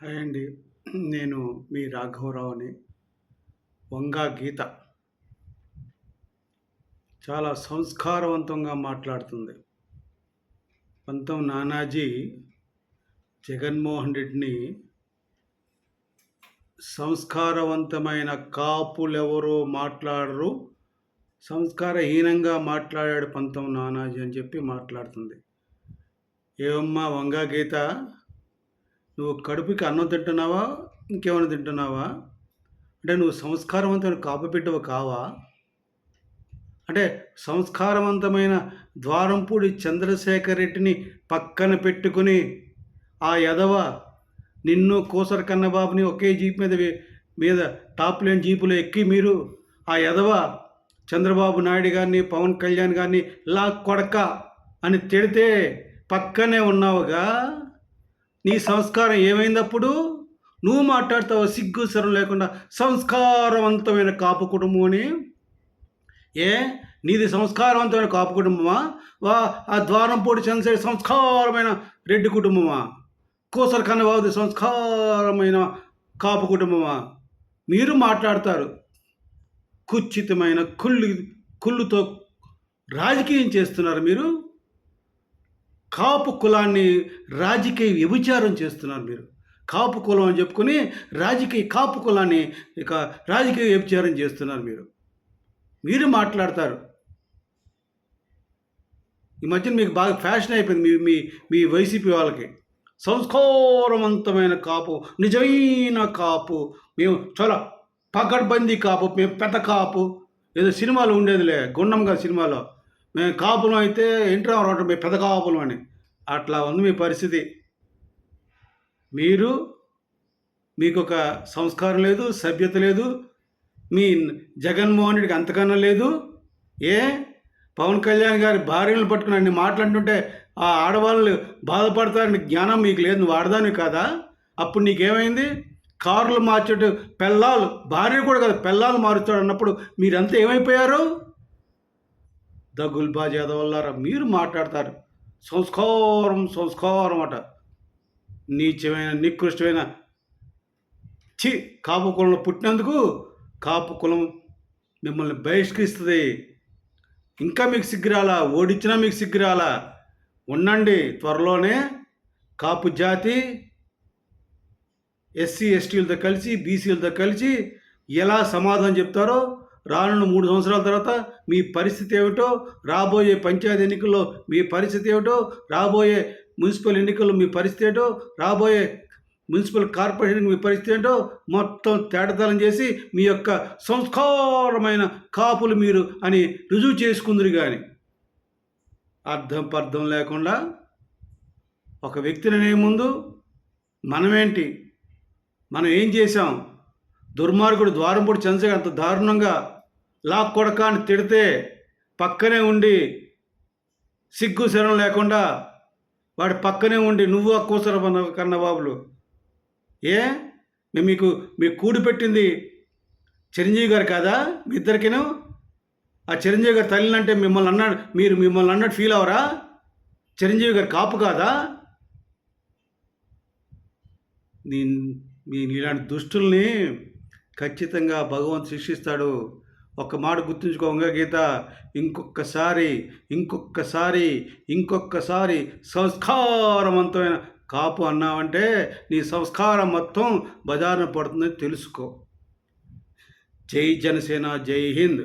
Hi అండి. నేను మీ రాఘవరావుని. వంగా గీత చాలా సంస్కారవంతంగా మాట్లాడుతుంది. నానాజీ జగన్మోహన్ రెడ్డిని సంస్కారవంతమైన కాపులెవరో మాట్లాడరు, సంస్కారహీనంగా మాట్లాడాడు నానాజీ అని చెప్పి మాట్లాడుతుంది. ఏమమ్మా వంగా గీత, నువ్వు కడుపుకి అన్నం తింటున్నావా, ఇంకేమైనా తింటున్నావా? అంటే నువ్వు సంస్కారవంతమైన కాపు బిడ్డవు కావా? అంటే సంస్కారవంతమైన ద్వారంపూడి చంద్రశేఖర్ రెడ్డిని పక్కన పెట్టుకుని ఆ యదవ నిన్ను కోసర కన్నబాబుని ఒకే జీప్ మీద టాప్ లైన్ జీపులో ఎక్కి మీరు ఆ యదవ చంద్రబాబు నాయుడు గారిని, పవన్ కళ్యాణ్ గారిని లా కొడక అని తిడితే పక్కనే ఉన్నావుగా. నీ సంస్కారం ఏమైందప్పుడు? నువ్వు మాట్లాడతావు సిగ్గు సరం లేకుండా సంస్కారవంతమైన కాపు కుటుంబం అని. నీది సంస్కారవంతమైన కాపు కుటుంబమా? ఆ ద్వారంపూడి చంద్రశేఖర్ సంస్కారమైన రెడ్డి కుటుంబమా? కోసల కన్నబాబుది సంస్కారమైన కాపు కుటుంబమా? మీరు మాట్లాడతారు. కుచితమైన కుళ్ళుతో రాజకీయం చేస్తున్నారు మీరు. కాపు కులాన్ని రాజకీయ వ్యభిచారం చేస్తున్నారు మీరు. కాపు కులం అని చెప్పుకొని కాపు కులాన్ని రాజకీయ వ్యభిచారం చేస్తున్నారు మీరు మాట్లాడతారు. ఈ మధ్యన మీకు బాగా ఫ్యాషన్ అయిపోయింది మీ మీ వైసీపీ వాళ్ళకి. సంస్కారవంతమైన కాపు, నిజమైన కాపు, మేము చాలా పకడ్బందీ కాపు, మేము పెద్ద కాపు. ఏదో సినిమాలో ఉండేదిలే, గుండం గారి సినిమాలో మేము కాపులం అయితే ఇంటర్ రావడం మేము పెద్ద కాపులం అని. అట్లా ఉంది మీ పరిస్థితి. మీకు ఒక సంస్కారం లేదు, సభ్యత లేదు. మీ జగన్మోహన్ రెడ్డికి అంతకన్నా లేదు. పవన్ కళ్యాణ్ గారి భార్యలను పట్టుకుని అన్ని మాట్లాడుతుంటే ఆ ఆడవాళ్ళు బాధపడతారని జ్ఞానం మీకు లేదు. నువ్వు ఆడదాని కాదా? అప్పుడు నీకేమైంది? కార్లు మార్చేటు పెళ్ళాలు, భార్య కూడా కదా పెళ్ళాలు మారుస్తాడు అన్నప్పుడు మీరంతా ఏమైపోయారు? దగ్గుల్బాజ్ యాదవల్లారా మీరు మాట్లాడతారు. సంస్కారం అట. నీచమైన నికృష్టమైన కాపు కులంలో పుట్టినందుకు కాపు కులం మిమ్మల్ని బహిష్కరిస్తుంది. ఇంకా మీకు సిగ్గురాలా? ఓడించినా మీకు సిగ్గురాలా? ఉండండి, త్వరలోనే కాపు జాతి ఎస్సీ ఎస్టీలతో కలిసి బీసీలతో కలిసి ఎలా సమాధానం చెప్తారో రానున్న 3 సంవత్సరాల తర్వాత మీ పరిస్థితి ఏమిటో, రాబోయే పంచాయతీ ఎన్నికల్లో మీ పరిస్థితి ఏమిటో, రాబోయే మున్సిపల్ ఎన్నికల్లో మీ పరిస్థితి ఏంటో, రాబోయే మున్సిపల్ కార్పొరేషన్ మీ పరిస్థితి ఏంటో మొత్తం తేటతలం చేసి మీ యొక్క సంస్కారమైన కాపులు మీరు అని రుజువు చేసుకుందరు. కానీ అర్థం పర్థం లేకుండా ఒక వ్యక్తిని అనే ముందు మనమేంటి, మనం ఏం చేశాం? దుర్మార్గుడు ద్వారంపూడి చంద్రశేఖర్ అంత దారుణంగా కొడక అని తిడితే పక్కనే ఉండి సిగ్గు శరం లేకుండా వాడి పక్కనే ఉండి నువ్వు ఆ కోసర కన్నబాబులు మీకు కూడి పెట్టింది చిరంజీవి గారు కాదా? మీ ఇద్దరికిను ఆ చిరంజీవి గారు తల్లినంటే మిమ్మల్ని అన్నట్టు ఫీల్ అవరా? చిరంజీవి గారు కాపు కాదా? ఇలాంటి దుష్టుల్ని ఖచ్చితంగా భగవంతుడు శిక్షిస్తాడు. ఒక్క మాట గుర్తుంచుకో వంగా గీత, ఇంకొక్కసారి సంస్కారవంతమైన కాపు అన్నావంటే నీ సంస్కారం మొత్తం బజారున పడుతుందని తెలుసుకో. జై జనసేన, జై హింద్.